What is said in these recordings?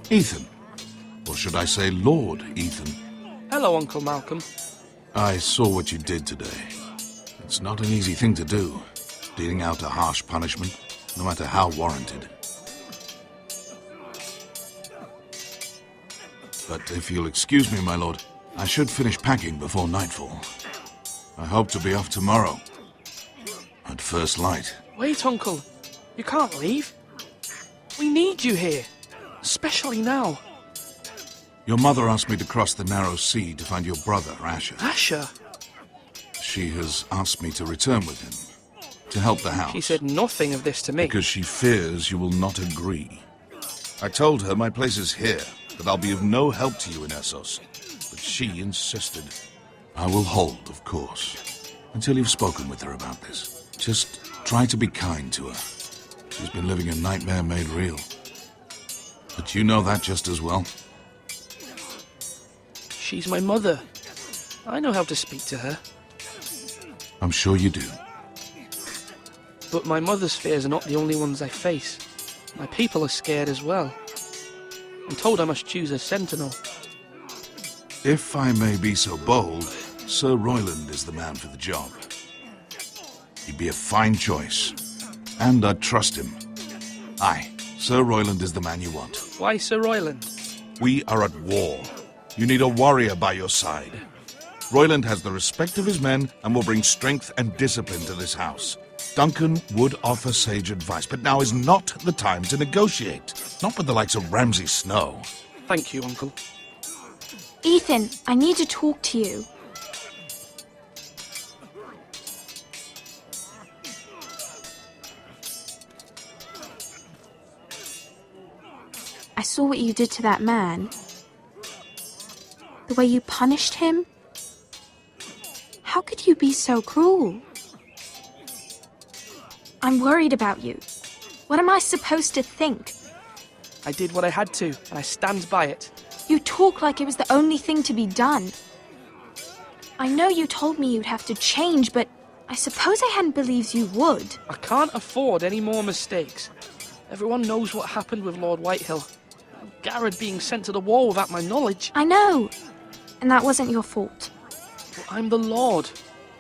Ethan. Or should I say Lord Ethan? Hello, Uncle Malcolm. I saw what you did today. It's not an easy thing to do, dealing out a harsh punishment, no matter how warranted. But if you'll excuse me, my lord, I should finish packing before nightfall. I hope to be off tomorrow, at first light. Wait, Uncle. You can't leave. We need you here, especially now. Your mother asked me to cross the narrow sea to find your brother, Asher. Asher? She has asked me to return with him, to help the house. She said nothing of this to me. Because she fears you will not agree. I told her my place is here, that I'll be of no help to you in Essos. But she insisted. I will hold, of course, until you've spoken with her about this. Just try to be kind to her. She's been living a nightmare made real. But you know that just as well. She's my mother. I know how to speak to her. I'm sure you do. But my mother's fears are not the only ones I face. My people are scared as well. I'm told I must choose a sentinel. If I may be so bold, Sir Royland is the man for the job. He'd be a fine choice. And I'd trust him. Aye, Sir Royland is the man you want. Why Sir Royland? We are at war. You need a warrior by your side. Royland has the respect of his men and will bring strength and discipline to this house. Duncan would offer sage advice, but now is not the time to negotiate. Not with the likes of Ramsay Snow. Thank you, Uncle. Ethan, I need to talk to you. I saw what you did to that man. The way you punished him. How could you be so cruel? I'm worried about you. What am I supposed to think? I did what I had to, and I stand by it. You talk like it was the only thing to be done. I know you told me you'd have to change, but I suppose I hadn't believed you would. I can't afford any more mistakes. Everyone knows what happened with Lord Whitehill. Garrett being sent to the war without my knowledge. I know. And that wasn't your fault. But I'm the Lord.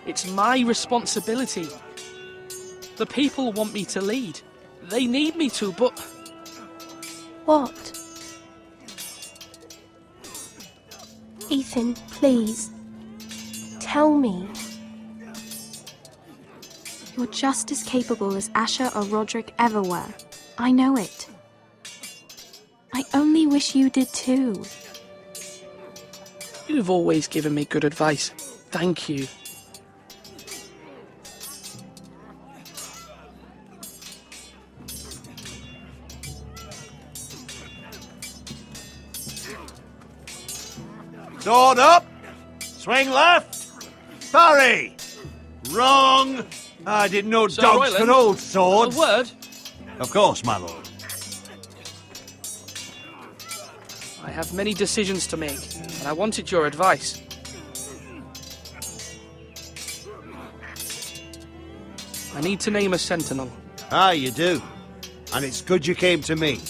It's my responsibility. The people want me to lead. They need me to, but... What? Ethan, please. Tell me. You're just as capable as Asher or Roderick ever were. I know it. I only wish you did too. You've always given me good advice. Thank you. Sword up! Swing left! Parry! Wrong! I didn't know Sir dogs Royland, could hold swords. A word? Of course, my lord. I have many decisions to make, and I wanted your advice. I need to name a sentinel. Ah, you do. And it's good you came to me.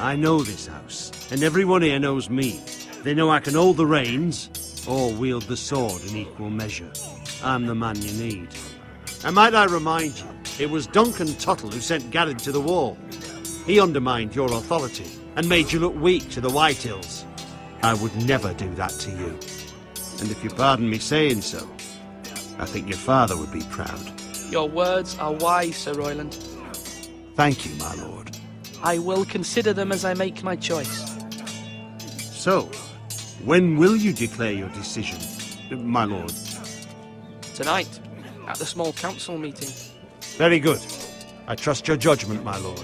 I know this house, and everyone here knows me. They know I can hold the reins, or wield the sword in equal measure. I'm the man you need. And might I remind you, it was Duncan Tuttle who sent Garrett to the war. He undermined your authority, and made you look weak to the Whitehills. I would never do that to you. And if you pardon me saying so, I think your father would be proud. Your words are wise, Sir Royland. Thank you, my lord. I will consider them as I make my choice. So, when will you declare your decision, my lord? Tonight, at the small council meeting. Very good. I trust your judgment, my lord.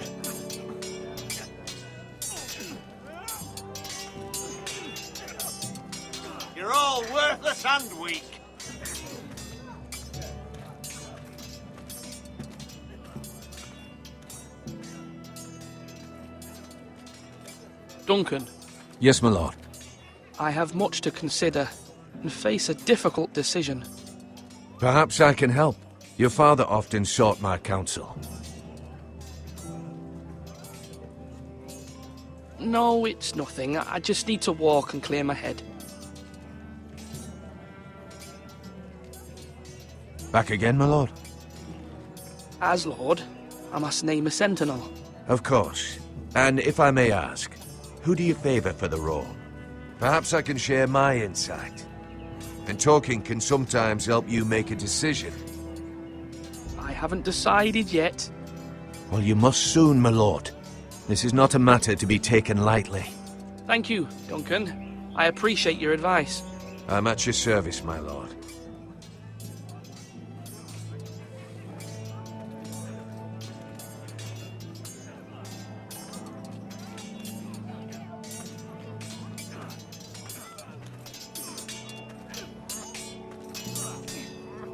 You're all worthless and weak. Duncan, Yes, my lord. I have much to consider and face a difficult decision. Perhaps I can help. Your father often sought my counsel. No, it's nothing. I just need to walk and clear my head. Back again, my lord? As Lord, I must name a sentinel. Of course. And if I may ask, who do you favor for the role? Perhaps I can share my insight. And talking can sometimes help you make a decision. I haven't decided yet. Well, you must soon, my lord. This is not a matter to be taken lightly. Thank you, Duncan. I appreciate your advice. I'm at your service, my lord.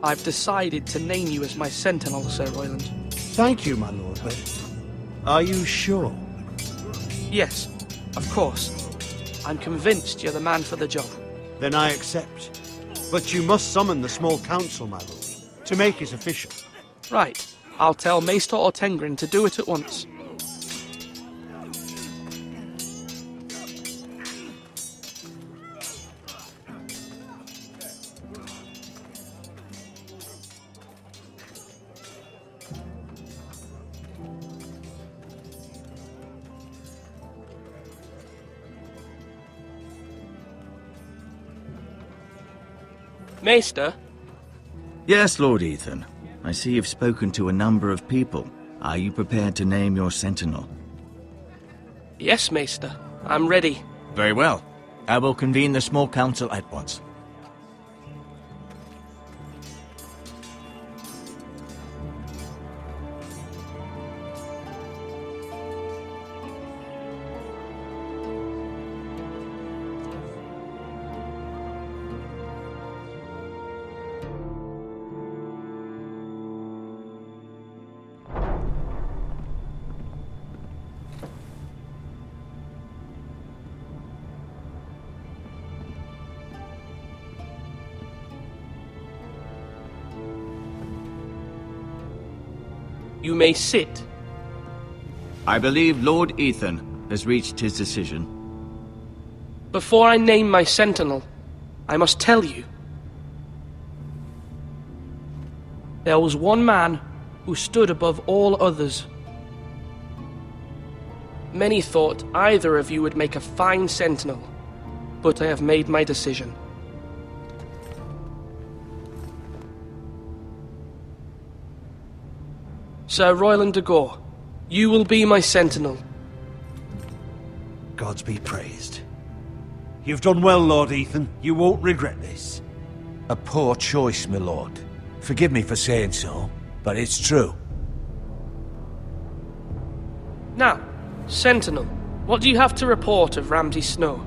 I've decided to name you as my sentinel, Sir Royland. Thank you, my lord, but are you sure? Yes, of course. I'm convinced you're the man for the job. Then I accept. But you must summon the small council, my lord, to make it official. Right. I'll tell Maester Ortengrin to do it at once. Maester? Yes, Lord Ethan. I see you've spoken to a number of people. Are you prepared to name your sentinel? Yes, Maester. I'm ready. Very well. I will convene the small council at once. You may sit. I believe Lord Ethan has reached his decision. Before I name my sentinel, I must tell you. There was one man who stood above all others. Many thought either of you would make a fine sentinel, but I have made my decision. Sir Royland de Gore, you will be my sentinel. Gods be praised. You've done well, Lord Ethan. You won't regret this. A poor choice, my lord. Forgive me for saying so, but it's true. Now, sentinel, what do you have to report of Ramsay Snow?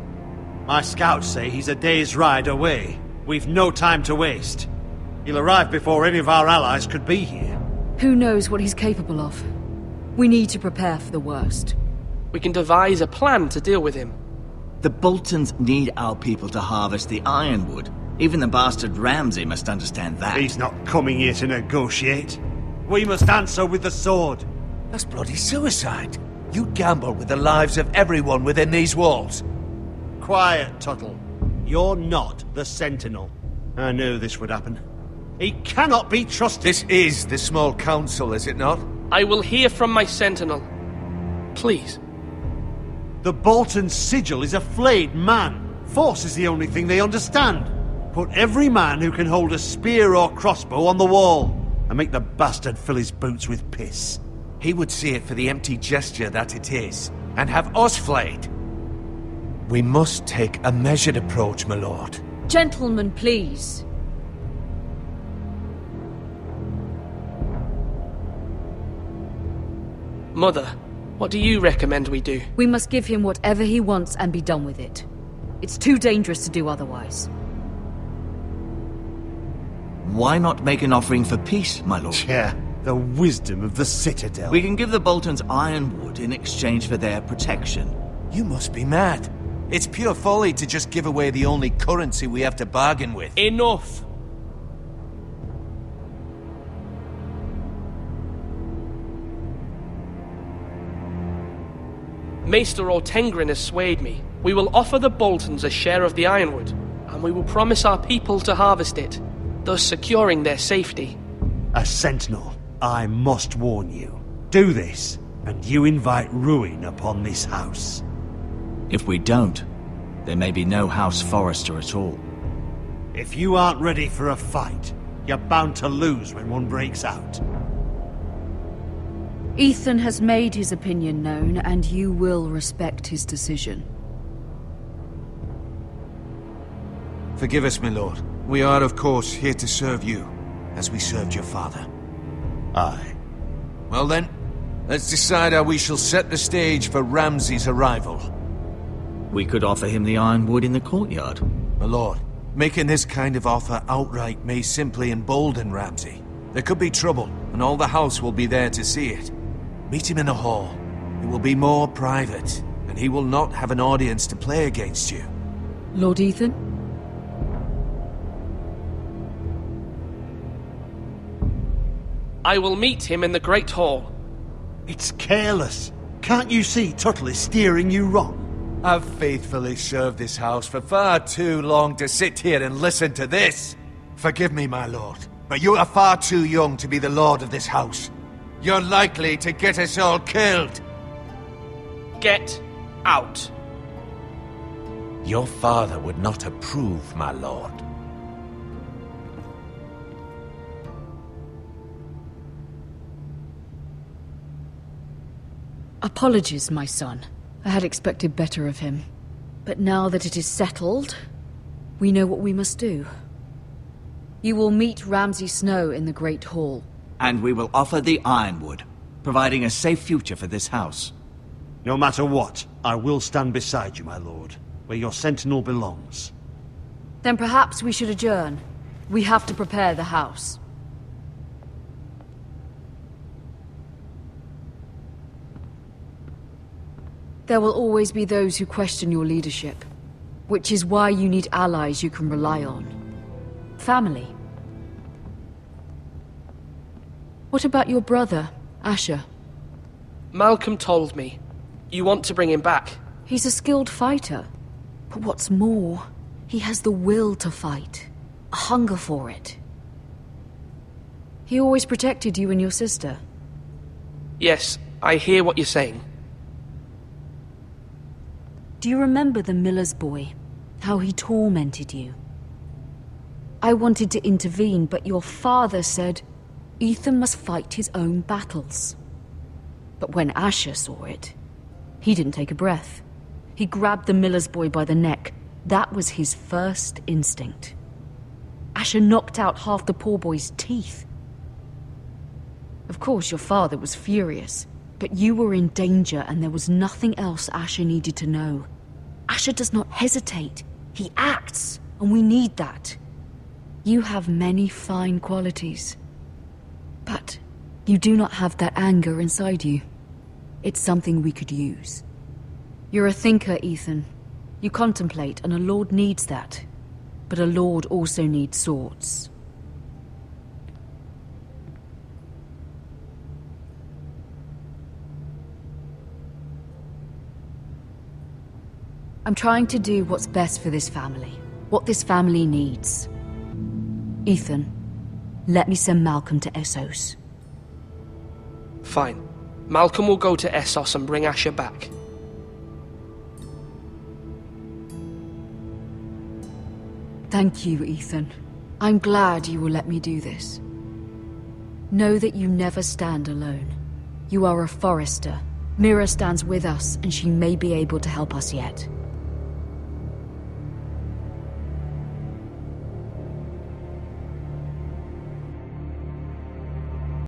My scouts say he's a day's ride away. We've no time to waste. He'll arrive before any of our allies could be here. Who knows what he's capable of? We need to prepare for the worst. We can devise a plan to deal with him. The Boltons need our people to harvest the ironwood. Even the bastard Ramsay must understand that. He's not coming here to negotiate. We must answer with the sword. That's bloody suicide. You gamble with the lives of everyone within these walls. Quiet, Tuttle. You're not the Sentinel. I knew this would happen. He cannot be trusted. This is the small council, is it not? I will hear from my sentinel. Please. The Bolton sigil is a flayed man. Force is the only thing they understand. Put every man who can hold a spear or crossbow on the wall, and make the bastard fill his boots with piss. He would see it for the empty gesture that it is, and have us flayed. We must take a measured approach, my lord. Gentlemen, please. Mother, what do you recommend we do? We must give him whatever he wants and be done with it. It's too dangerous to do otherwise. Why not make an offering for peace, my lord? Yeah, the wisdom of the Citadel. We can give the Boltons ironwood in exchange for their protection. You must be mad. It's pure folly to just give away the only currency we have to bargain with. Enough! Maester Ortengrin has swayed me. We will offer the Boltons a share of the ironwood, and we will promise our people to harvest it, thus securing their safety. As Sentinel, I must warn you. Do this, and you invite ruin upon this house. If we don't, there may be no House Forrester at all. If you aren't ready for a fight, you're bound to lose when one breaks out. Ethan has made his opinion known, and you will respect his decision. Forgive us, my lord. We are, of course, here to serve you, as we served your father. Aye. Well then, let's decide how we shall set the stage for Ramsay's arrival. We could offer him the ironwood in the courtyard. My lord, making this kind of offer outright may simply embolden Ramsay. There could be trouble, and all the house will be there to see it. Meet him in the hall. It will be more private, and he will not have an audience to play against you. Lord Ethan? I will meet him in the Great Hall. It's careless. Can't you see Tuttle is steering you wrong? I've faithfully served this house for far too long to sit here and listen to this. Forgive me, my lord, but you are far too young to be the lord of this house. You're likely to get us all killed. Get out. Your father would not approve, my lord. Apologies, my son. I had expected better of him. But now that it is settled, we know what we must do. You will meet Ramsay Snow in the Great Hall. And we will offer the ironwood, providing a safe future for this house. No matter what, I will stand beside you, my lord, where your sentinel belongs. Then perhaps we should adjourn. We have to prepare the house. There will always be those who question your leadership, which is why you need allies you can rely on. Family. What about your brother, Asher? Malcolm told me. You want to bring him back. He's a skilled fighter. But what's more, he has the will to fight. A hunger for it. He always protected you and your sister. Yes, I hear what you're saying. Do you remember the miller's boy? How he tormented you? I wanted to intervene, but your father said Ethan must fight his own battles. But when Asher saw it, he didn't take a breath. He grabbed the miller's boy by the neck. That was his first instinct. Asher knocked out half the poor boy's teeth. Of course, your father was furious, but you were in danger and there was nothing else Asher needed to know. Asher does not hesitate. He acts, and we need that. You have many fine qualities. But you do not have that anger inside you. It's something we could use. You're a thinker, Ethan. You contemplate, and a lord needs that. But a lord also needs swords. I'm trying to do what's best for this family. What this family needs. Ethan, let me send Malcolm to Essos. Fine. Malcolm will go to Essos and bring Asher back. Thank you, Ethan. I'm glad you will let me do this. Know that you never stand alone. You are a Forrester. Mira stands with us, and she may be able to help us yet.